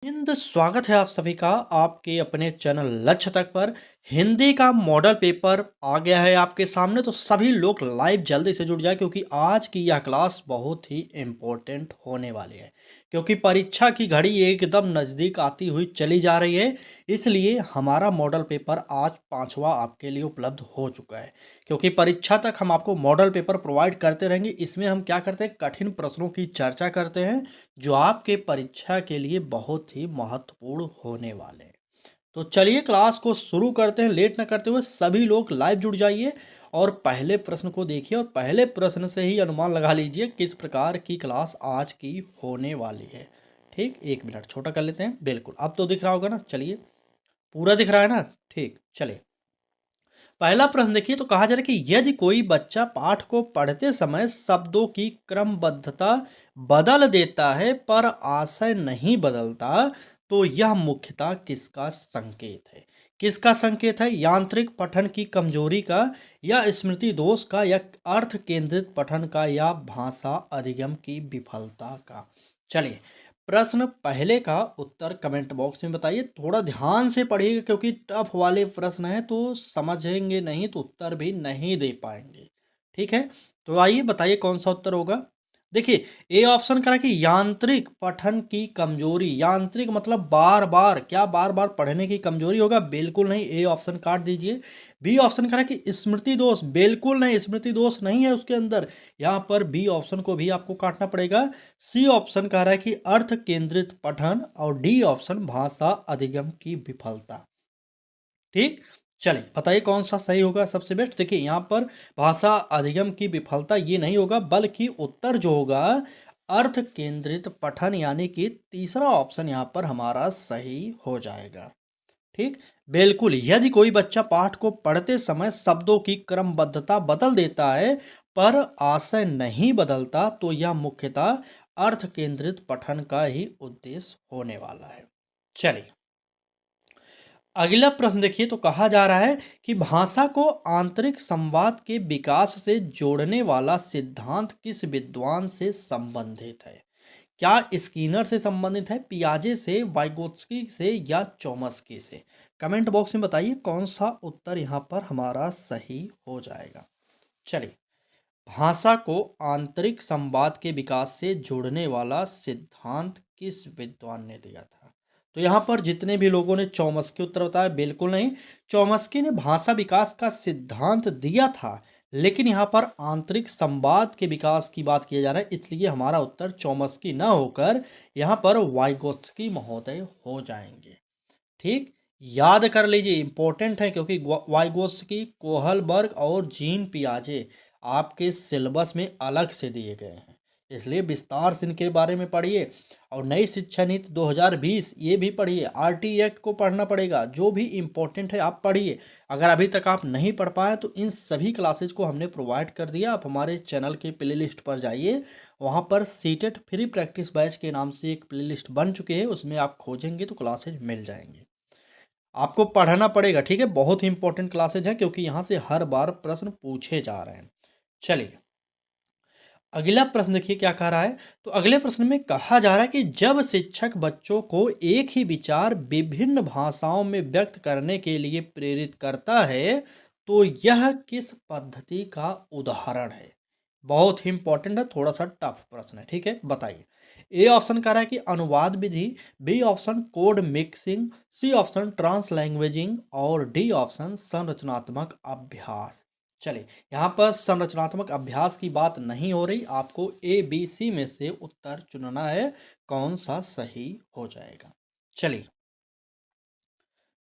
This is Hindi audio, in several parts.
स्वागत है आप सभी का आपके अपने चैनल लक्ष्य तक पर। हिंदी का मॉडल पेपर आ गया है आपके सामने, तो सभी लोग लाइव जल्दी से जुड़ जाए क्योंकि आज की यह क्लास बहुत ही इम्पोर्टेंट होने वाली है। क्योंकि परीक्षा की घड़ी एकदम नज़दीक आती हुई चली जा रही है, इसलिए हमारा मॉडल पेपर आज पांचवा आपके लिए उपलब्ध हो चुका है। क्योंकि परीक्षा तक हम आपको मॉडल पेपर प्रोवाइड करते रहेंगे। इसमें हम क्या करते हैं, कठिन प्रश्नों की चर्चा करते हैं जो आपके परीक्षा के लिए बहुत ही महत्वपूर्ण होने वाले हैं। तो चलिए क्लास को शुरू करते हैं, लेट ना करते हुए सभी लोग लाइव जुड़ जाइए और पहले प्रश्न को देखिए और पहले प्रश्न से ही अनुमान लगा लीजिए किस प्रकार की क्लास आज की होने वाली है। ठीक, 1 मिनट छोटा कर लेते हैं। बिल्कुल, अब तो दिख रहा होगा ना। चलिए, पूरा दिख रहा है ना। ठीक, चलिए पहला प्रश्न देखिए। तो कहा जा रहा है कि यदि कोई बच्चा पाठ को पढ़ते समय शब्दों की क्रमबद्धता बदल देता है पर आशय नहीं बदलता, तो यह मुख्यतः किसका संकेत है? किसका संकेत है? यांत्रिक पठन की कमजोरी का, या स्मृति दोष का, या अर्थ केंद्रित पठन का, या भाषा अधिगम की विफलता का? चलिए, प्रश्न पहले का उत्तर कमेंट बॉक्स में बताइए। थोड़ा ध्यान से पढ़िएगा क्योंकि टफ वाले प्रश्न हैं, तो समझेंगे नहीं तो उत्तर भी नहीं दे पाएंगे। ठीक है, तो आइए बताइए कौन सा उत्तर होगा। देखिए, ए ऑप्शन करा कि यांत्रिक पठन की कमजोरी। यांत्रिक मतलब बार बार, क्या बार बार पढ़ने की कमजोरी होगा? बिल्कुल नहीं, ए ऑप्शन काट दीजिए। बी ऑप्शन करा कि स्मृति दोष। बिल्कुल नहीं, स्मृति दोष नहीं है उसके अंदर। यहाँ पर बी ऑप्शन को भी आपको काटना पड़ेगा। सी ऑप्शन कह रहा है कि अर्थ केंद्रित पठन, और डी ऑप्शन भाषा अधिगम की विफलता। ठीक, चलिए बताइए कौन सा सही होगा सबसे बेस्ट। देखिए, यहाँ पर भाषा अधिगम की विफलता ये नहीं होगा, बल्कि उत्तर जो होगा अर्थ केंद्रित पठन, यानी कि तीसरा ऑप्शन यहाँ पर हमारा सही हो जाएगा। ठीक, बिल्कुल। यदि कोई बच्चा पाठ को पढ़ते समय शब्दों की क्रमबद्धता बदल देता है पर आशय नहीं बदलता, तो यह मुख्यतः अर्थ केंद्रित पठन का ही उद्देश्य होने वाला है। चलिए, अगला प्रश्न देखिए। तो कहा जा रहा है कि भाषा को आंतरिक संवाद के विकास से जोड़ने वाला सिद्धांत किस विद्वान से संबंधित है? क्या स्किनर से संबंधित है, पियाजे से, वाइगोत्स्की से, या चोमस्की से? कमेंट बॉक्स में बताइए कौन सा उत्तर यहाँ पर हमारा सही हो जाएगा। चलिए, भाषा को आंतरिक संवाद के विकास से जोड़ने वाला सिद्धांत किस विद्वान ने दिया था? तो यहाँ पर जितने भी लोगों ने चौमस्की उत्तर बताया, बिल्कुल नहीं। चौमस्की ने भाषा विकास का सिद्धांत दिया था, लेकिन यहाँ पर आंतरिक संवाद के विकास की बात किया जा रहा है, इसलिए हमारा उत्तर चौमस्की न होकर यहाँ पर वाइगोत्स्की महोदय हो जाएंगे। ठीक, याद कर लीजिए, इंपॉर्टेंट है क्योंकि वाइगोत्स्की, कोहलबर्ग और जीन पियाजे आपके सिलेबस में अलग से दिए गए हैं, इसलिए विस्तार से इनके बारे में पढ़िए। और नई शिक्षा नीति 2020 ये भी पढ़िए। आरटी एक्ट को पढ़ना पड़ेगा, जो भी इम्पोर्टेंट है आप पढ़िए। अगर अभी तक आप नहीं पढ़ पाए तो इन सभी क्लासेज को हमने प्रोवाइड कर दिया। आप हमारे चैनल के प्लेलिस्ट पर जाइए, वहाँ पर सीटेट फ्री प्रैक्टिस बैच के नाम से एक प्लेलिस्ट बन चुकी है, उसमें आप खोजेंगे तो क्लासेज मिल जाएंगे। आपको पढ़ना पड़ेगा, ठीक है। बहुत ही इंपॉर्टेंट क्लासेज है क्योंकि यहाँ से हर बार प्रश्न पूछे जा रहे हैं। चलिए, अगला प्रश्न देखिए क्या कह रहा है। तो अगले प्रश्न में कहा जा रहा है कि जब शिक्षक बच्चों को एक ही विचार विभिन्न भाषाओं में व्यक्त करने के लिए प्रेरित करता है, तो यह किस पद्धति का उदाहरण है? बहुत ही इंपॉर्टेंट है, थोड़ा सा टफ प्रश्न है, ठीक है। बताइए। ए ऑप्शन कह रहा है कि अनुवाद विधि, B option code mixing, C option translanguaging, और डी ऑप्शन संरचनात्मक अभ्यास। चलिए, यहाँ पर संरचनात्मक अभ्यास की बात नहीं हो रही, आपको ए बी सी में से उत्तर चुनना है, कौन सा सही हो जाएगा। चलिए,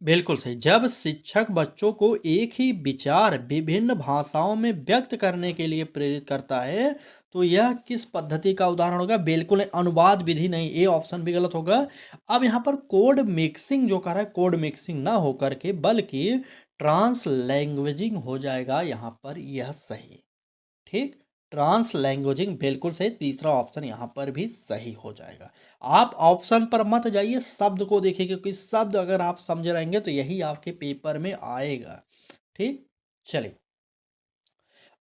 बिल्कुल सही। जब शिक्षक बच्चों को एक ही विचार विभिन्न भाषाओं में व्यक्त करने के लिए प्रेरित करता है, तो यह किस पद्धति का उदाहरण होगा? बिल्कुल नहीं, अनुवाद विधि नहीं, ए ऑप्शन भी गलत होगा। अब यहाँ पर कोड मिक्सिंग जो कर रहा है, कोड मिक्सिंग ना होकर के बल्कि ट्रांस लैंग्वेजिंग हो जाएगा यहाँ पर, यह सही। ठीक, ट्रांस लैंग्वेजिंग बिल्कुल सही, तीसरा ऑप्शन यहाँ पर भी सही हो जाएगा। आप ऑप्शन पर मत जाइए, शब्द को देखिए, क्योंकि शब्द अगर आप समझ रहेंगे तो यही आपके पेपर में आएगा। ठीक, चलिए,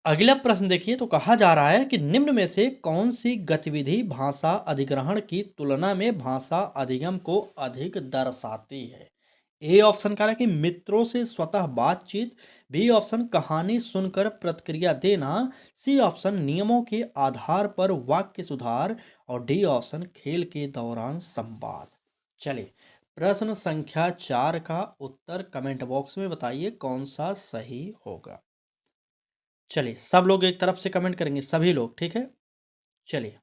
अगला प्रश्न देखिए, तो कहा जा रहा है कि निम्न में से कौन सी गतिविधि भाषा अधिग्रहण की तुलना में भाषा अधिगम को अधिक दर्शाती है। ए ऑप्शन कह रहा है कि मित्रों से स्वतः बातचीत, बी ऑप्शन कहानी सुनकर प्रतिक्रिया देना, सी ऑप्शन नियमों के आधार पर वाक्य सुधार और डी ऑप्शन खेल के दौरान संवाद। चलिए, प्रश्न संख्या 4 का उत्तर कमेंट बॉक्स में बताइए कौन सा सही होगा। चलिए, सब लोग एक तरफ से कमेंट करेंगे, सभी लोग, ठीक है? चलिए,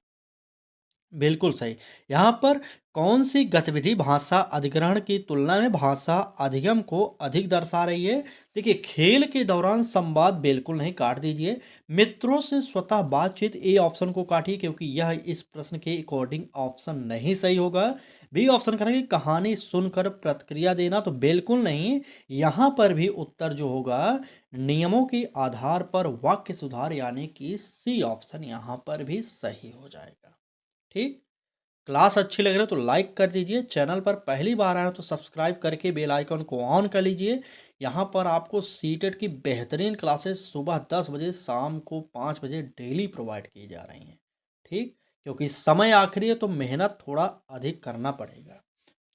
बिल्कुल सही। यहाँ पर कौन सी गतिविधि भाषा अधिग्रहण की तुलना में भाषा अधिगम को अधिक दर्शा रही है? देखिए, खेल के दौरान संवाद बिल्कुल नहीं, काट दीजिए। मित्रों से स्वतः बातचीत, ए ऑप्शन को काटिए क्योंकि यह इस प्रश्न के अकॉर्डिंग ऑप्शन नहीं सही होगा। बी ऑप्शन करेंगे कहानी सुनकर प्रतिक्रिया देना, तो बिल्कुल नहीं। यहाँ पर भी उत्तर जो होगा नियमों के आधार पर वाक्य सुधार, यानी कि सी ऑप्शन यहाँ पर भी सही हो जाएगा। ठीक। क्लास अच्छी लग रही है तो लाइक कर दीजिए, चैनल पर पहली बार आए हो तो सब्सक्राइब करके बेल आइकन को ऑन कर लीजिए। यहाँ पर आपको सीटेट की बेहतरीन क्लासेस सुबह 10 बजे, शाम को 5 बजे डेली प्रोवाइड की जा रही हैं। ठीक, क्योंकि समय आखिरी है तो मेहनत थोड़ा अधिक करना पड़ेगा।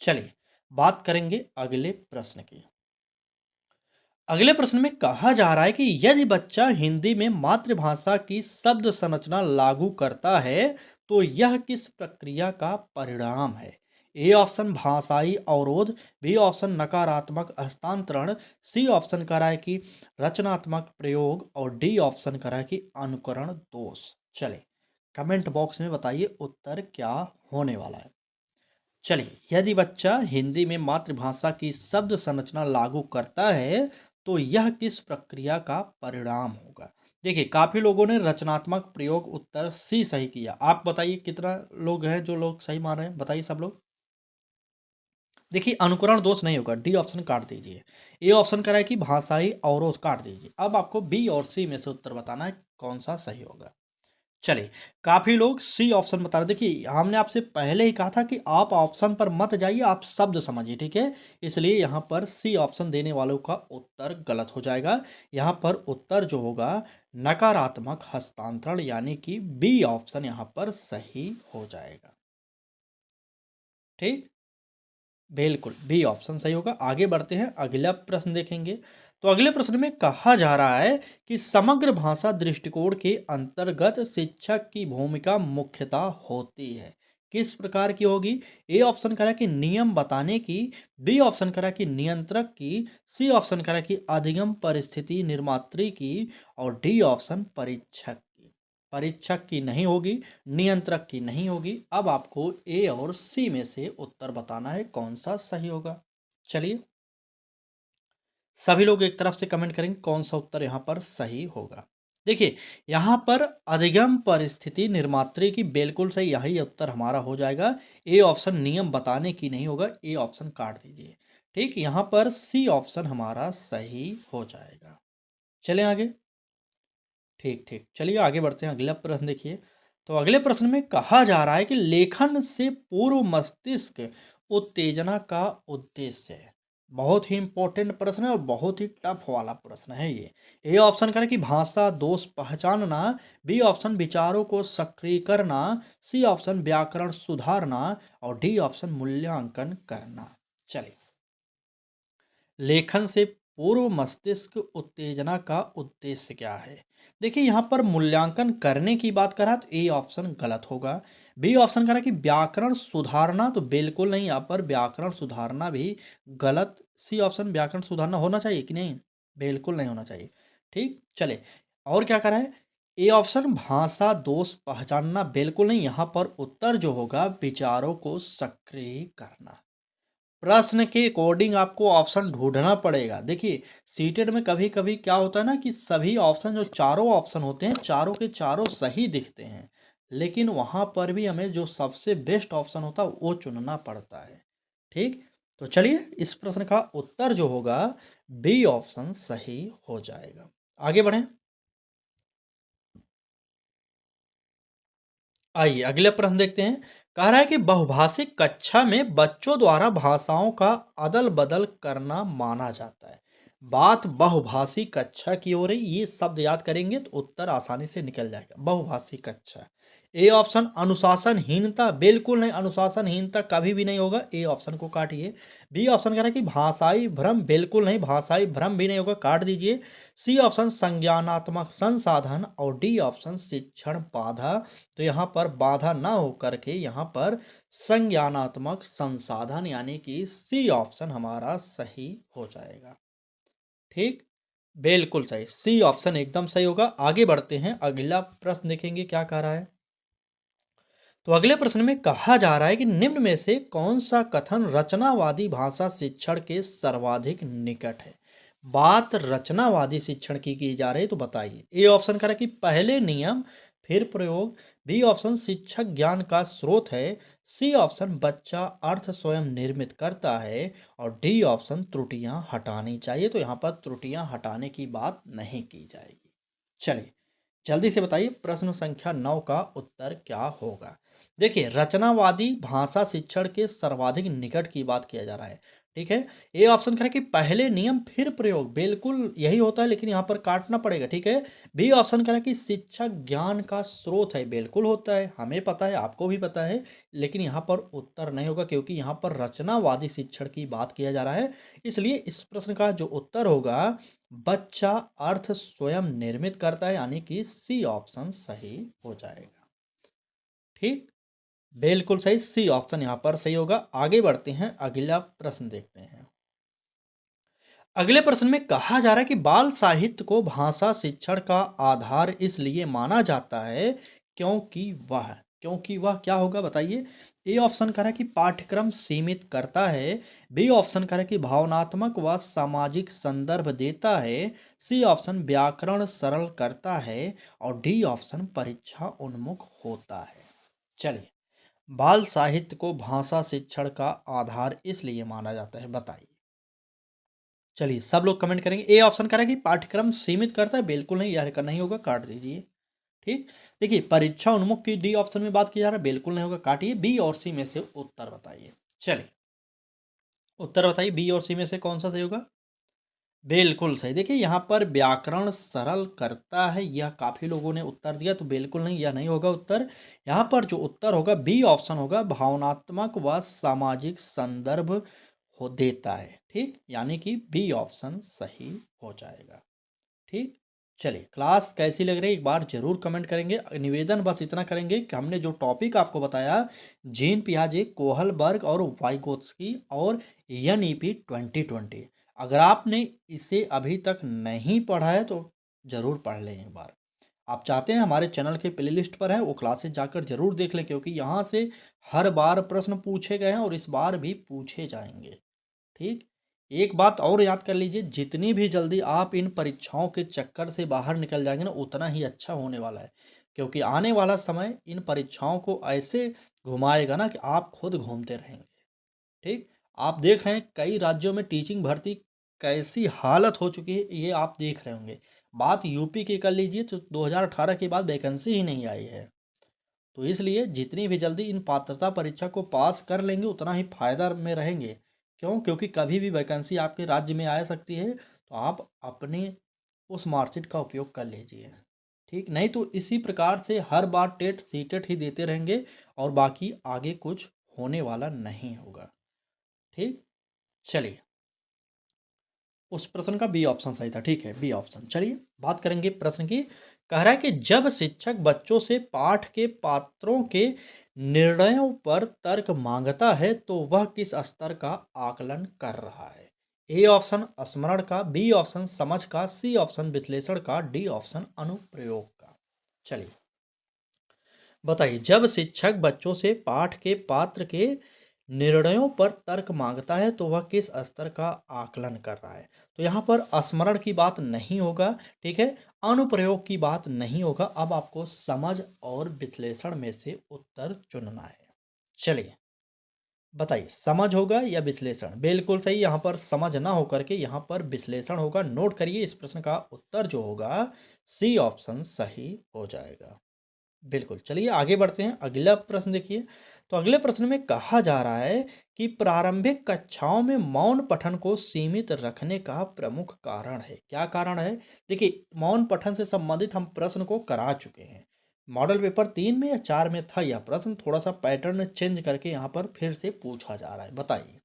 चलिए, बात करेंगे अगले प्रश्न की। अगले प्रश्न में कहा जा रहा है कि यदि बच्चा हिंदी में मातृभाषा की शब्द संरचना लागू करता है तो यह किस प्रक्रिया का परिणाम है। ए ऑप्शन भाषाई अवरोध, बी ऑप्शन नकारात्मक हस्तांतरण, सी ऑप्शन कह रहा है कि रचनात्मक प्रयोग और डी ऑप्शन कह रहा है कि अनुकरण दोष। चले, कमेंट बॉक्स में बताइए उत्तर क्या होने वाला है। चलिए, यदि बच्चा हिंदी में मातृभाषा की शब्द संरचना लागू करता है तो यह किस प्रक्रिया का परिणाम होगा। देखिए, काफी लोगों ने रचनात्मक प्रयोग उत्तर सी सही किया। आप बताइए कितना लोग हैं जो लोग सही मान रहे हैं, बताइए सब लोग। देखिए, अनुकरण दोष नहीं होगा, डी ऑप्शन काट दीजिए। ए ऑप्शन कह रहा है कि भाषाई अवरोध, काट दीजिए। अब आपको बी और सी में से उत्तर बताना है कौन सा सही होगा। चलिए, काफ़ी लोग सी ऑप्शन बता रहे। देखिए, हमने आपसे पहले ही कहा था कि आप ऑप्शन पर मत जाइए, आप शब्द समझिए, ठीक है? इसलिए यहाँ पर सी ऑप्शन देने वालों का उत्तर गलत हो जाएगा। यहाँ पर उत्तर जो होगा नकारात्मक हस्तांतरण, यानी कि बी ऑप्शन यहाँ पर सही हो जाएगा। ठीक, बिल्कुल बी ऑप्शन सही होगा। आगे बढ़ते हैं, अगला प्रश्न देखेंगे। तो अगले प्रश्न में कहा जा रहा है कि समग्र भाषा दृष्टिकोण के अंतर्गत शिक्षक की भूमिका मुख्यतः होती है, किस प्रकार की होगी। ए ऑप्शन करा कि नियम बताने की, बी ऑप्शन करा कि नियंत्रक की, सी ऑप्शन करा कि अधिगम परिस्थिति निर्मात्री की और डी ऑप्शन परीक्षक की। परीक्षक की नहीं होगी, नियंत्रक की नहीं होगी। अब आपको ए और सी में से उत्तर बताना है कौन सा सही होगा। चलिए, सभी लोग एक तरफ से कमेंट करेंगे कौन सा उत्तर यहाँ पर सही होगा। देखिए, यहाँ पर अधिगम परिस्थिति निर्मात्री की बिल्कुल सही, यही उत्तर हमारा हो जाएगा। ए ऑप्शन नियम बताने की नहीं होगा, ए ऑप्शन काट दीजिए। ठीक, यहाँ पर सी ऑप्शन हमारा सही हो जाएगा। चलें आगे। ठीक ठीक, चलिए आगे बढ़ते हैं। अगला प्रश्न देखिए। तो अगले प्रश्न में कहा जा रहा है कि लेखन से पूर्व मस्तिष्क उत्तेजना का उद्देश्य है। बहुत ही इंपॉर्टेंट प्रश्न है और बहुत ही टफ वाला प्रश्न है ये। ए ऑप्शन करें कि भाषा दोष पहचानना, बी ऑप्शन विचारों को सक्रिय करना, सी ऑप्शन व्याकरण सुधारना और डी ऑप्शन मूल्यांकन करना। चलिए, लेखन से पूर्व मस्तिष्क उत्तेजना का उद्देश्य क्या है। देखिए, यहाँ पर मूल्यांकन करने की बात करा तो ए ऑप्शन गलत होगा। बी ऑप्शन करा कि व्याकरण सुधारना, तो बिल्कुल नहीं, यहाँ पर व्याकरण सुधारना भी गलत। सी ऑप्शन व्याकरण सुधारना होना चाहिए कि नहीं, बिल्कुल नहीं होना चाहिए। ठीक, चले और क्या करा है। ए ऑप्शन भाषा दोष पहचानना, बिल्कुल नहीं। यहाँ पर उत्तर जो होगा विचारों को सक्रिय करना। प्रश्न के अकॉर्डिंग आपको ऑप्शन ढूंढना पड़ेगा। देखिए, सीटेड में कभी कभी क्या होता है ना कि सभी ऑप्शन, जो चारों ऑप्शन होते हैं, चारों के चारों सही दिखते हैं, लेकिन वहां पर भी हमें जो सबसे बेस्ट ऑप्शन होता है वो चुनना पड़ता है। ठीक, तो चलिए, इस प्रश्न का उत्तर जो होगा बी ऑप्शन सही हो जाएगा। आगे बढ़ें। आइए अगले प्रश्न देखते हैं। कह रहा है कि बहुभाषिक कक्षा में बच्चों द्वारा भाषाओं का अदल बदल करना माना जाता है। बात बहुभाषी कक्षा की हो रही, ये शब्द याद करेंगे तो उत्तर आसानी से निकल जाएगा। बहुभाषी कक्षा। ए ऑप्शन अनुशासनहीनता, बिल्कुल नहीं, अनुशासनहीनता कभी भी नहीं होगा, ए ऑप्शन को काटिए। बी ऑप्शन कह रहा है कि भाषाई भ्रम, बिल्कुल नहीं, भाषाई भ्रम भी नहीं होगा, काट दीजिए। सी ऑप्शन संज्ञानात्मक संसाधन और डी ऑप्शन शिक्षण बाधा। तो यहाँ पर बाधा ना हो करके यहाँ पर संज्ञानात्मक संसाधन यानी कि सी ऑप्शन हमारा सही हो जाएगा। ठीक, बिल्कुल सही, सी ऑप्शन एकदम सही होगा। आगे बढ़ते हैं, अगला प्रश्न देखेंगे क्या कह रहा है। तो अगले प्रश्न में कहा जा रहा है कि निम्न में से कौन सा कथन रचनावादी भाषा शिक्षण के सर्वाधिक निकट है। बात रचनावादी शिक्षण की जा रही है, तो बताइए। ए ऑप्शन कह रहा है कि पहले नियम फिर प्रयोग। बी ऑप्शन शिक्षक ज्ञान का स्रोत है। सी ऑप्शन बच्चा अर्थ स्वयं निर्मित करता है। और डी ऑप्शन त्रुटियां हटानी चाहिए। तो यहाँ पर त्रुटियां हटाने की बात नहीं की जाएगी। चलिए जल्दी से बताइए प्रश्न संख्या 9 का उत्तर क्या होगा। देखिए रचनावादी भाषा शिक्षण के सर्वाधिक निकट की बात किया जा रहा है। ठीक है, ए ऑप्शन करें कि पहले नियम फिर प्रयोग, बिल्कुल यही होता है, लेकिन यहाँ पर काटना पड़ेगा। ठीक है, बी ऑप्शन करें कि शिक्षक ज्ञान का स्रोत है, बिल्कुल होता है, हमें पता है, आपको भी पता है, लेकिन यहाँ पर उत्तर नहीं होगा क्योंकि यहाँ पर रचनावादी शिक्षण की बात किया जा रहा है। इसलिए इस प्रश्न का जो उत्तर होगा, बच्चा अर्थ स्वयं निर्मित करता है, यानी कि सी ऑप्शन सही हो जाएगा। ठीक, बिल्कुल सही, सी ऑप्शन यहां पर सही होगा। आगे बढ़ते हैं, अगला प्रश्न देखते हैं। अगले प्रश्न में कहा जा रहा है कि बाल साहित्य को भाषा शिक्षण का आधार इसलिए माना जाता है क्योंकि वह क्या होगा बताइए। ए ऑप्शन कह रहा है कि पाठ्यक्रम सीमित करता है। बी ऑप्शन कह रहा है कि भावनात्मक व सामाजिक संदर्भ देता है। सी ऑप्शन व्याकरण सरल करता है। और डी ऑप्शन परीक्षा उन्मुख होता है। चलिए, बाल साहित्य को भाषा शिक्षण का आधार इसलिए माना जाता है, बताइए। चलिए सब लोग कमेंट करेंगे। ए ऑप्शन करें कि पाठ्यक्रम सीमित करता है, बिल्कुल नहीं, यह नहीं होगा, काट दीजिए। ठीक, देखिए परीक्षा उन्मुख की डी ऑप्शन में बात की जा रहा है, बिल्कुल नहीं होगा, काटिए। बी और सी में से उत्तर बताइए। चलिए उत्तर बताइए, बी और सी में से कौन सा सही होगा। बिल्कुल सही। देखिए यहाँ पर व्याकरण सरल करता है, यह काफी लोगों ने उत्तर दिया, तो बिल्कुल नहीं, यह नहीं होगा उत्तर। यहाँ पर जो उत्तर होगा बी ऑप्शन होगा, भावनात्मक व सामाजिक संदर्भ हो देता है। ठीक, यानी कि बी ऑप्शन सही हो जाएगा। ठीक, चलिए क्लास कैसी लग रही है एक बार जरूर कमेंट करेंगे। निवेदन बस इतना करेंगे कि हमने जो टॉपिक आपको बताया, जीन पियाजे, कोहलबर्ग और वाइगोत्स्की और एनईपी 2020, अगर आपने इसे अभी तक नहीं पढ़ा है तो जरूर पढ़ लें एक बार। आप चाहते हैं हमारे चैनल के प्लेलिस्ट पर है, वो क्लासेस जाकर जरूर देख लें, क्योंकि यहाँ से हर बार प्रश्न पूछे गए हैं और इस बार भी पूछे जाएंगे। ठीक, एक बात और याद कर लीजिए, जितनी भी जल्दी आप इन परीक्षाओं के चक्कर से बाहर निकल जाएंगे ना, उतना ही अच्छा होने वाला है, क्योंकि आने वाला समय इन परीक्षाओं को ऐसे घुमाएगा ना कि आप खुद घूमते रहेंगे। ठीक, आप देख रहे हैं कई राज्यों में टीचिंग भर्ती कैसी हालत हो चुकी है, ये आप देख रहे होंगे। बात यूपी की कर लीजिए तो 2018 के बाद वैकेंसी ही नहीं आई है। तो इसलिए जितनी भी जल्दी इन पात्रता परीक्षा को पास कर लेंगे उतना ही फायदा में रहेंगे। क्यों, क्योंकि कभी भी वैकेंसी आपके राज्य में आ सकती है, तो आप अपने उस मार्कशीट का उपयोग कर लीजिए। ठीक, नहीं तो इसी प्रकार से हर बार टेट सीटेट ही देते रहेंगे और बाकी आगे कुछ होने वाला नहीं होगा। ठीक, चलिए उस प्रश्न का बी ऑप्शन सही था। ठीक है, बी ऑप्शन। चलिए बात करेंगे प्रश्न की। कह रहा है कि जब शिक्षक बच्चों से पाठ के पात्रों के निर्णयों पर तर्क मांगता है तो वह किस स्तर का आकलन कर रहा है। ए ऑप्शन स्मरण का, बी ऑप्शन समझ का, सी ऑप्शन विश्लेषण का, डी ऑप्शन अनुप्रयोग का। चलिए बताइए, जब शिक्षक बच्चों से पाठ के पात्र के निर्णयों पर तर्क मांगता है तो वह किस स्तर का आकलन कर रहा है। तो यहाँ पर स्मरण की बात नहीं होगा। ठीक है, अनुप्रयोग की बात नहीं होगा। अब आपको समझ और विश्लेषण में से उत्तर चुनना है। चलिए बताइए, समझ होगा या विश्लेषण। बिल्कुल सही, यहाँ पर समझ ना होकर के यहाँ पर विश्लेषण होगा। नोट करिए, इस प्रश्न का उत्तर जो होगा सी ऑप्शन सही हो जाएगा। बिल्कुल, चलिए आगे बढ़ते हैं। अगला प्रश्न देखिए, तो अगले प्रश्न में कहा जा रहा है कि प्रारंभिक कक्षाओं में मौन पठन को सीमित रखने का प्रमुख कारण है। क्या कारण है? देखिए, मौन पठन से संबंधित हम प्रश्न को करा चुके हैं। मॉडल पेपर 3 में या 4 में था यह प्रश्न, थोड़ा-सा पैटर्न चेंज करके यहाँ पर फिर से पूछा जा रहा है। बताइए।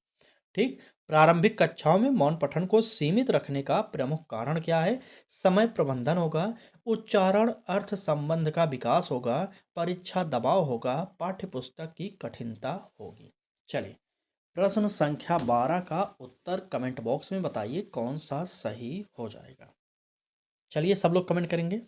ठीक, प्रारंभिक कक्षाओं में मौन पठन को सीमित रखने का प्रमुख कारण क्या है? समय प्रबंधन होगा, उच्चारण अर्थ संबंध का विकास होगा, परीक्षा दबाव होगा, पाठ्य पुस्तक की कठिनता होगी। चलिए, प्रश्न संख्या 12 का उत्तर कमेंट बॉक्स में बताइए कौन सा सही हो जाएगा। चलिए, सब लोग कमेंट करेंगे।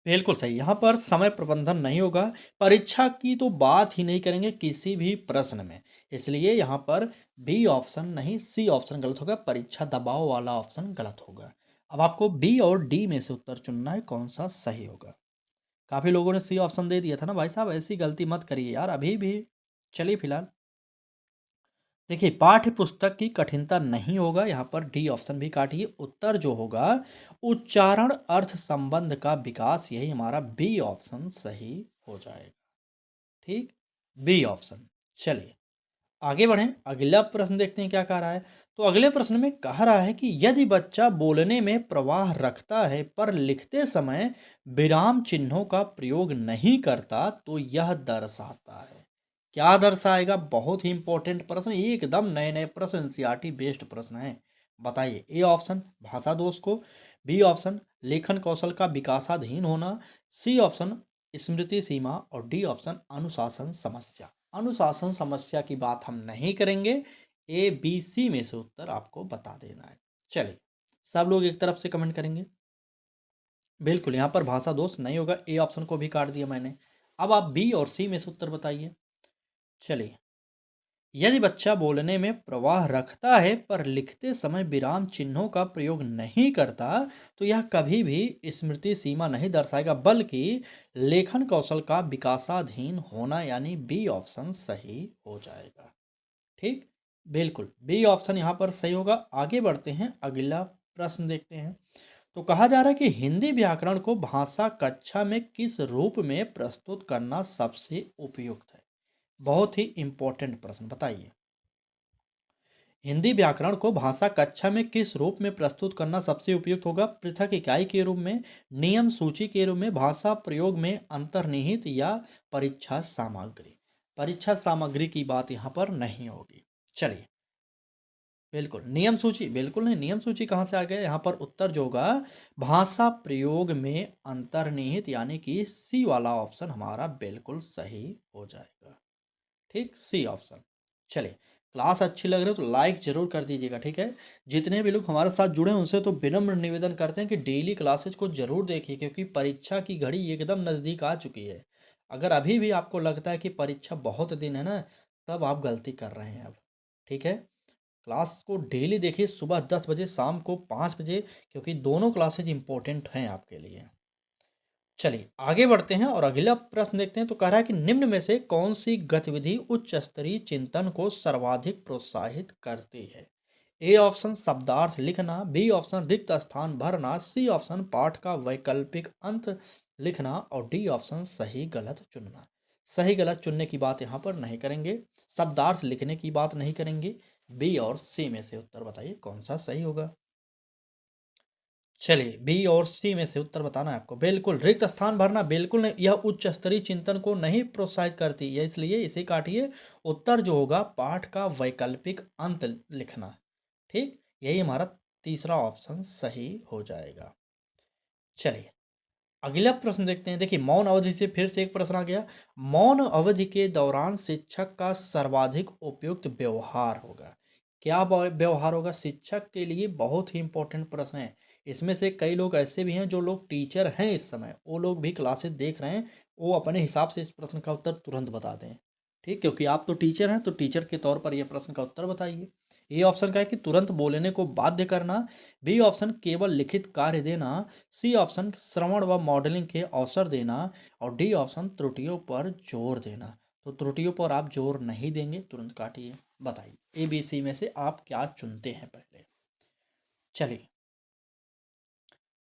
बिल्कुल सही। यहाँ पर समय प्रबंधन नहीं होगा, परीक्षा की तो बात ही नहीं करेंगे किसी भी प्रश्न में। इसलिए यहाँ पर बी ऑप्शन नहीं, सी ऑप्शन गलत होगा, परीक्षा दबाव वाला ऑप्शन गलत होगा। अब आपको बी और डी में से उत्तर चुनना है कौन सा सही होगा। काफ़ी लोगों ने सी ऑप्शन दे दिया था ना भाई साहब, ऐसी गलती मत करिए यार अभी भी। चलिए फिलहाल देखिए, पाठ्य पुस्तक की कठिनता नहीं होगा, यहाँ पर डी ऑप्शन भी काटिए। उत्तर जो होगा उच्चारण अर्थ संबंध का विकास, यही हमारा बी ऑप्शन सही हो जाएगा। ठीक, बी ऑप्शन। चलिए आगे बढ़ें, अगला प्रश्न देखते हैं क्या कह रहा है। तो अगले प्रश्न में कह रहा है कि यदि बच्चा बोलने में प्रवाह रखता है पर लिखते समय विराम चिन्हों का प्रयोग नहीं करता तो यह दर्शाता है। क्या दर्शाएगा? बहुत ही इंपॉर्टेंट प्रश्न, एकदम नए नए प्रश्न, एनसीईआरटी बेस्ड प्रश्न है। बताइए। ए ऑप्शन भाषा दोष को, बी ऑप्शन लेखन कौशल का विकासाधीन होना, सी ऑप्शन स्मृति सीमा और डी ऑप्शन अनुशासन समस्या। अनुशासन समस्या की बात हम नहीं करेंगे, ए बी सी में से उत्तर आपको बता देना है। चलिए, सब लोग एक तरफ से कमेंट करेंगे। बिल्कुल, यहाँ पर भाषा दोष नहीं होगा, ए ऑप्शन को भी काट दिया मैंने। अब आप बी और सी में से उत्तर बताइए। चलिए, यदि बच्चा बोलने में प्रवाह रखता है पर लिखते समय विराम चिन्हों का प्रयोग नहीं करता तो यह कभी भी स्मृति सीमा नहीं दर्शाएगा, बल्कि लेखन कौशल का विकासाधीन होना, यानी बी ऑप्शन सही हो जाएगा। ठीक, बिल्कुल बी ऑप्शन यहाँ पर सही होगा। आगे बढ़ते हैं, अगला प्रश्न देखते हैं। तो कहा जा रहा है कि हिंदी व्याकरण को भाषा कक्षा में किस रूप में प्रस्तुत करना सबसे उपयुक्त है। बहुत ही इंपॉर्टेंट प्रश्न, बताइए। हिंदी व्याकरण को भाषा कक्षा में किस रूप में प्रस्तुत करना सबसे उपयुक्त होगा? पृथक इकाई के रूप में, नियम सूची के रूप में, भाषा प्रयोग में अंतर्निहित, या परीक्षा सामग्री। परीक्षा सामग्री की बात यहाँ पर नहीं होगी। चलिए, बिल्कुल नियम सूची, बिल्कुल नहीं, नियम सूची कहाँ से आ गया? यहाँ पर उत्तर जो होगा भाषा प्रयोग में अंतर्निहित, यानी कि सी वाला ऑप्शन हमारा बिल्कुल सही हो जाएगा। ठीक, सी ऑप्शन। चलिए, क्लास अच्छी लग रही है तो लाइक जरूर कर दीजिएगा, ठीक है। जितने भी लोग हमारे साथ जुड़े हैं उनसे तो विनम्र निवेदन करते हैं कि डेली क्लासेज को जरूर देखिए, क्योंकि परीक्षा की घड़ी एकदम नज़दीक आ चुकी है। अगर अभी भी आपको लगता है कि परीक्षा बहुत दिन है ना, तब आप गलती कर रहे हैं अब। ठीक है, क्लास को डेली देखिए, सुबह 10 बजे, शाम को 5 बजे, क्योंकि दोनों क्लासेज इंपॉर्टेंट हैं आपके लिए। चलिए आगे बढ़ते हैं और अगला प्रश्न देखते हैं। तो कह रहा है कि निम्न में से कौन सी गतिविधि उच्च स्तरीय चिंतन को सर्वाधिक प्रोत्साहित करती है? ए ऑप्शन शब्दार्थ लिखना, बी ऑप्शन रिक्त स्थान भरना, सी ऑप्शन पाठ का वैकल्पिक अंत लिखना और डी ऑप्शन सही गलत चुनना। सही गलत चुनने की बात यहाँ पर नहीं करेंगे, शब्दार्थ लिखने की बात नहीं करेंगे। बी और सी में से उत्तर बताइए कौन सा सही होगा। चलिए, बी और सी में से उत्तर बताना है आपको। बिल्कुल, रिक्त स्थान भरना बिल्कुल नहीं, यह उच्च स्तरीय चिंतन को नहीं प्रोत्साहित करती है, इसलिए इसे काटिए। उत्तर जो होगा पाठ का वैकल्पिक अंत लिखना। ठीक, यही हमारा तीसरा ऑप्शन सही हो जाएगा। चलिए, अगला प्रश्न देखते हैं। देखिए, मौन अवधि से फिर से एक प्रश्न आ गया। मौन अवधि के दौरान शिक्षक का सर्वाधिक उपयुक्त व्यवहार होगा। क्या व्यवहार होगा शिक्षक के लिए? बहुत ही इंपॉर्टेंट प्रश्न है। इसमें से कई लोग ऐसे भी हैं जो लोग टीचर हैं इस समय, वो लोग भी क्लासेस देख रहे हैं, वो अपने हिसाब से इस प्रश्न का उत्तर तुरंत बता दें। ठीक, क्योंकि आप तो टीचर हैं, तो टीचर के तौर पर यह प्रश्न का उत्तर बताइए। ए ऑप्शन का है कि तुरंत बोलने को बाध्य करना, बी ऑप्शन केवल लिखित कार्य देना, सी ऑप्शन श्रवण व मॉडलिंग के अवसर देना और डी ऑप्शन त्रुटियों पर जोर देना। तो त्रुटियों पर आप जोर नहीं देंगे, तुरंत काटिए। बताइए, ए बी सी में से आप क्या चुनते हैं पहले। चलिए,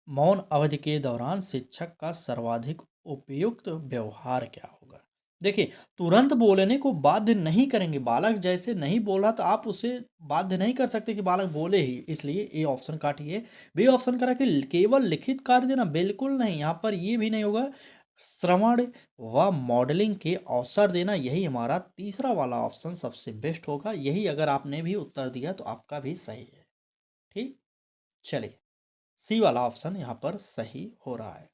मौन अवधि के दौरान शिक्षक का सर्वाधिक उपयुक्त व्यवहार क्या होगा? देखिए, तुरंत बोलने को बाध्य नहीं करेंगे, बालक जैसे नहीं बोल रहा तो आप उसे बाध्य नहीं कर सकते कि बालक बोले ही, इसलिए ए ऑप्शन काटिए। बी ऑप्शन करा कि केवल लिखित कार्य देना, बिल्कुल नहीं, यहाँ पर ये भी नहीं होगा। श्रवण व मॉडलिंग के अवसर देना, यही हमारा तीसरा वाला ऑप्शन सबसे बेस्ट होगा। यही अगर आपने भी उत्तर दिया तो आपका भी सही है। ठीक, चलिए, सी वाला ऑप्शन यहाँ पर सही हो रहा है।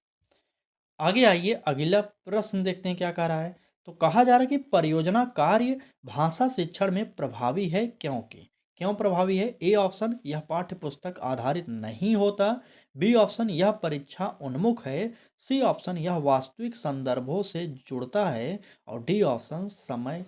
आगे आइए, अगला प्रश्न देखते हैं क्या कह रहा है। तो कहा जा रहा है कि परियोजना कार्य भाषा शिक्षण में प्रभावी है, क्योंकि क्यों प्रभावी है? ए ऑप्शन, यह पाठ्य पुस्तक आधारित नहीं होता। बी ऑप्शन, यह परीक्षा उन्मुख है। सी ऑप्शन, यह वास्तविक संदर्भों से जुड़ता है। और डी ऑप्शन, समय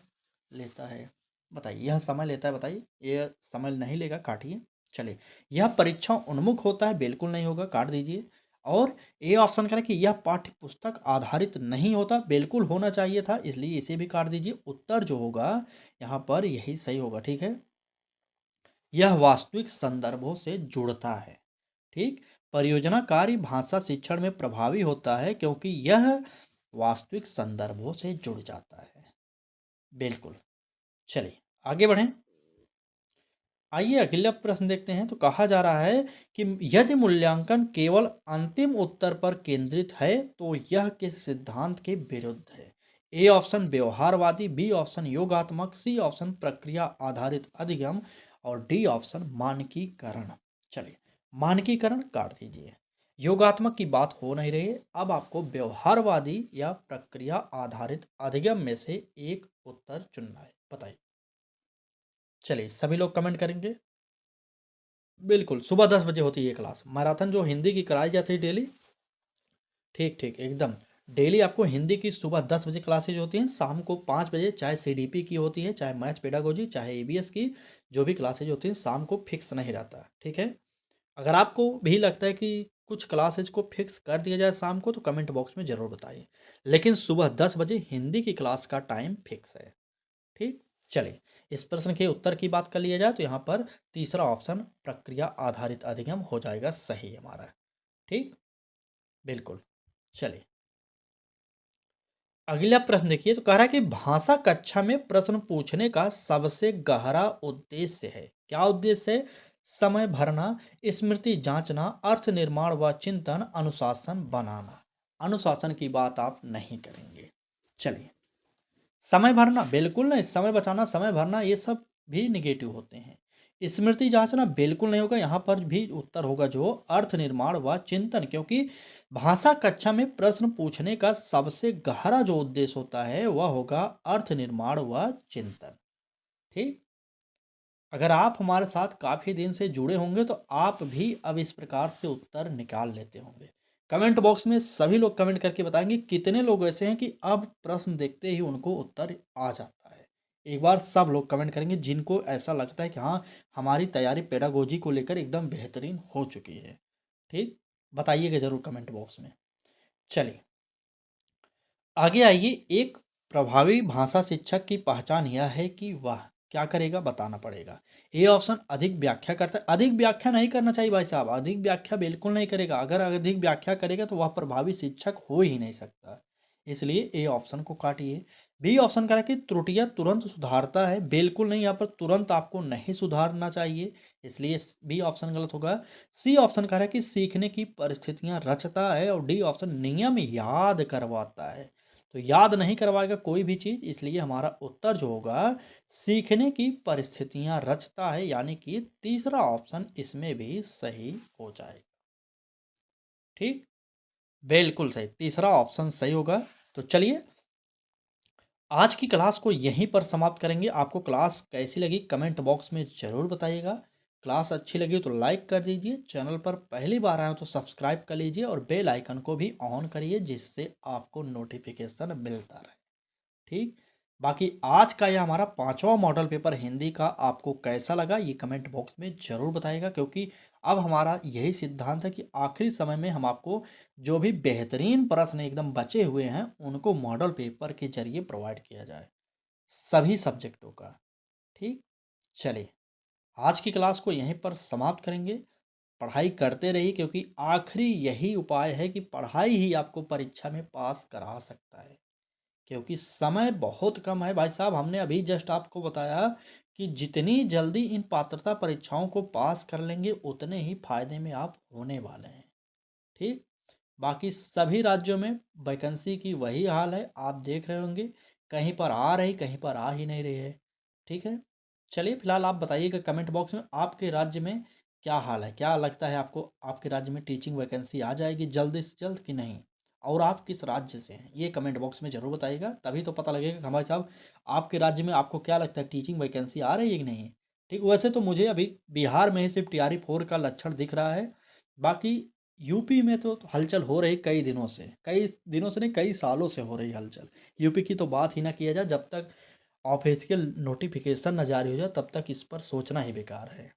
लेता है। बताइए, यह समय लेता है, बताइए। ये समय नहीं लेगा, काटिए। चलिए, यह परीक्षा उन्मुख होता है, बिल्कुल नहीं होगा, काट दीजिए। और ए ऑप्शन करें कि यह पाठ्य पुस्तक आधारित नहीं होता, बिल्कुल होना चाहिए था, इसलिए इसे भी काट दीजिए। उत्तर जो होगा यहाँ पर यही सही होगा, ठीक है। यह वास्तविक संदर्भों से जुड़ता है। ठीक, परियोजना कार्य भाषा शिक्षण में प्रभावी होता है क्योंकि यह वास्तविक संदर्भों से जुड़ जाता है। बिल्कुल। चलिए, आगे बढ़ें। आइए अगला प्रश्न देखते हैं। तो कहा जा रहा है कि यदि मूल्यांकन केवल अंतिम उत्तर पर केंद्रित है तो यह किस सिद्धांत के विरुद्ध है? ए ऑप्शन व्यवहारवादी, बी ऑप्शन योगात्मक, सी ऑप्शन प्रक्रिया आधारित अधिगम और डी ऑप्शन मानकीकरण। चलिए, मानकीकरण काट दीजिए। योगात्मक की बात हो नहीं रही है, अब आपको व्यवहारवादी या प्रक्रिया आधारित अधिगम में से एक उत्तर चुनना है, बताइए। चलिए, सभी लोग कमेंट करेंगे। बिल्कुल, सुबह 10 बजे होती है ये क्लास। मैराथन जो हिंदी की कराई जाती है डेली, ठीक, ठीक, एकदम। डेली आपको हिंदी की सुबह 10 बजे क्लासेज होती हैं, शाम को 5 बजे चाहे सीडीपी की होती है, चाहे मैथ्स पेडागोजी, चाहे ईवीएस की, जो भी क्लासेज होती हैं, शाम को फिक्स नहीं रहता, ठीक है? अगर आपको भी लगता है कि कुछ क्लासेज को फिक्स कर दिया जाए शाम को, तो कमेंट बॉक्स में ज़रूर बताइए। लेकिन सुबह 10 बजे हिंदी की क्लास का टाइम फिक्स है। ठीक, चलिए, इस प्रश्न के उत्तर की बात कर लिया जाए तो यहाँ पर तीसरा ऑप्शन प्रक्रिया आधारित अधिगम हो जाएगा सही हमारा। ठीक, बिल्कुल। चलिए, अगला प्रश्न देखिए। तो कह रहा है कि भाषा कक्षा में प्रश्न पूछने का सबसे गहरा उद्देश्य है, क्या उद्देश्य है? समय भरना, स्मृति जांचना, अर्थ निर्माण व चिंतन, अनुशासन बनाना। अनुशासन की बात आप नहीं करेंगे। चलिए, समय भरना, बिल्कुल नहीं, समय बचाना, समय भरना, ये सब भी नेगेटिव होते हैं। स्मृति जाँचना बिल्कुल नहीं होगा, यहाँ पर भी उत्तर होगा जो अर्थ निर्माण व चिंतन, क्योंकि भाषा कक्षा में प्रश्न पूछने का सबसे गहरा जो उद्देश्य होता है वह होगा अर्थ निर्माण व चिंतन। ठीक? अगर आप हमारे साथ काफ़ी दिन से जुड़े होंगे तो आप भी अब इस प्रकार से उत्तर निकाल लेते होंगे। कमेंट बॉक्स में सभी लोग कमेंट करके बताएंगे कितने लोग ऐसे हैं कि अब प्रश्न देखते ही उनको उत्तर आ जाता है। एक बार सब लोग कमेंट करेंगे जिनको ऐसा लगता है कि हाँ, हमारी तैयारी पेडागोजी को लेकर एकदम बेहतरीन हो चुकी है। ठीक, बताइएगा ज़रूर कमेंट बॉक्स में। चलिए, आगे आइए। एक प्रभावी भाषा शिक्षक की पहचान यह है कि वह क्या करेगा, बताना पड़ेगा। ए ऑप्शन अधिक व्याख्या करता है, अधिक व्याख्या नहीं करना चाहिए भाई साहब, अधिक व्याख्या बिल्कुल नहीं करेगा। अगर अधिक व्याख्या करेगा तो वह प्रभावी शिक्षक हो ही नहीं सकता, इसलिए ए ऑप्शन को काटिए। बी ऑप्शन करा कि त्रुटियां तुरंत सुधारता है, बिल्कुल नहीं, यहाँ पर तुरंत आपको नहीं सुधारना चाहिए, इसलिए बी ऑप्शन गलत होगा। सी ऑप्शन कह रहा है कि सीखने की परिस्थितियां रचता है। और डी ऑप्शन नियम याद करवाता है। तो याद नहीं करवाएगा कोई भी चीज़, इसलिए हमारा उत्तर जो होगा सीखने की परिस्थितियां रचता है, यानी कि तीसरा ऑप्शन इसमें भी सही हो जाएगा। ठीक, बिल्कुल सही, तीसरा ऑप्शन सही होगा। तो चलिए, आज की क्लास को यहीं पर समाप्त करेंगे। आपको क्लास कैसी लगी कमेंट बॉक्स में ज़रूर बताइएगा। क्लास अच्छी लगी तो लाइक कर दीजिए, चैनल पर पहली बार आए हो तो सब्सक्राइब कर लीजिए और बेल आइकन को भी ऑन करिए जिससे आपको नोटिफिकेशन मिलता रहे। ठीक, बाकी आज का यह हमारा 5वां मॉडल पेपर हिंदी का आपको कैसा लगा ये कमेंट बॉक्स में ज़रूर बताइएगा, क्योंकि अब हमारा यही सिद्धांत है कि आखिरी समय में हम आपको जो भी बेहतरीन प्रश्न एकदम बचे हुए हैं उनको मॉडल पेपर के जरिए प्रोवाइड किया जाए, सभी सब्जेक्टों का। ठीक, चलिए, आज की क्लास को यहीं पर समाप्त करेंगे। पढ़ाई करते रहिए क्योंकि आखिरी यही उपाय है कि पढ़ाई ही आपको परीक्षा में पास करा सकता है। क्योंकि समय बहुत कम है भाई साहब, हमने अभी जस्ट आपको बताया कि जितनी जल्दी इन पात्रता परीक्षाओं को पास कर लेंगे उतने ही फ़ायदे में आप होने वाले हैं, ठीक? बाकी सभी राज्यों में वैकेंसी की वही हाल है, आप देख रहे होंगे, कहीं पर आ रही, कहीं पर आ ही नहीं रही है, ठीक है? चलिए फिलहाल आप बताइएगा कमेंट बॉक्स में आपके राज्य में क्या हाल है? क्या लगता है आपको आपके राज्य में टीचिंग वैकेंसी आ जाएगी जल्द से जल्द कि नहीं? और आप किस राज्य से हैं? ये कमेंट बॉक्स में ज़रूर बताइएगा, तभी तो पता लगेगा कि हाँ भाई साहब, आपके राज्य में आपको क्या लगता है टीचिंग वैकेंसी आ रही है कि नहीं? ठीक, वैसे तो मुझे अभी बिहार में ही सिर्फ़ टीआरई 4 का लक्षण दिख रहा है, बाकी यूपी में तो हलचल हो रही कई दिनों से नहीं, कई सालों से हो रही हलचल। यूपी की तो बात ही ना किया जाए, जब तक ऑफिशियल नोटिफिकेशन ना जारी हो जाए तब तक इस पर सोचना ही बेकार है,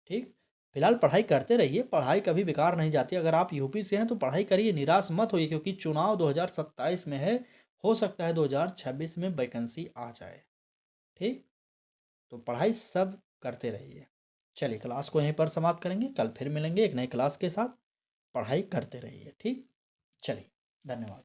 ठीक? फिलहाल पढ़ाई करते रहिए, पढ़ाई कभी बेकार नहीं जाती। अगर आप यूपी से हैं तो पढ़ाई करिए, निराश मत होइए क्योंकि चुनाव 2027 में है, हो सकता है 2026 में वैकेंसी आ जाए, ठीक? तो पढ़ाई सब करते रहिए। चलिए क्लास को यहीं पर समाप्त करेंगे, कल फिर मिलेंगे एक नई क्लास के साथ। पढ़ाई करते रहिए, ठीक? चलिए, धन्यवाद।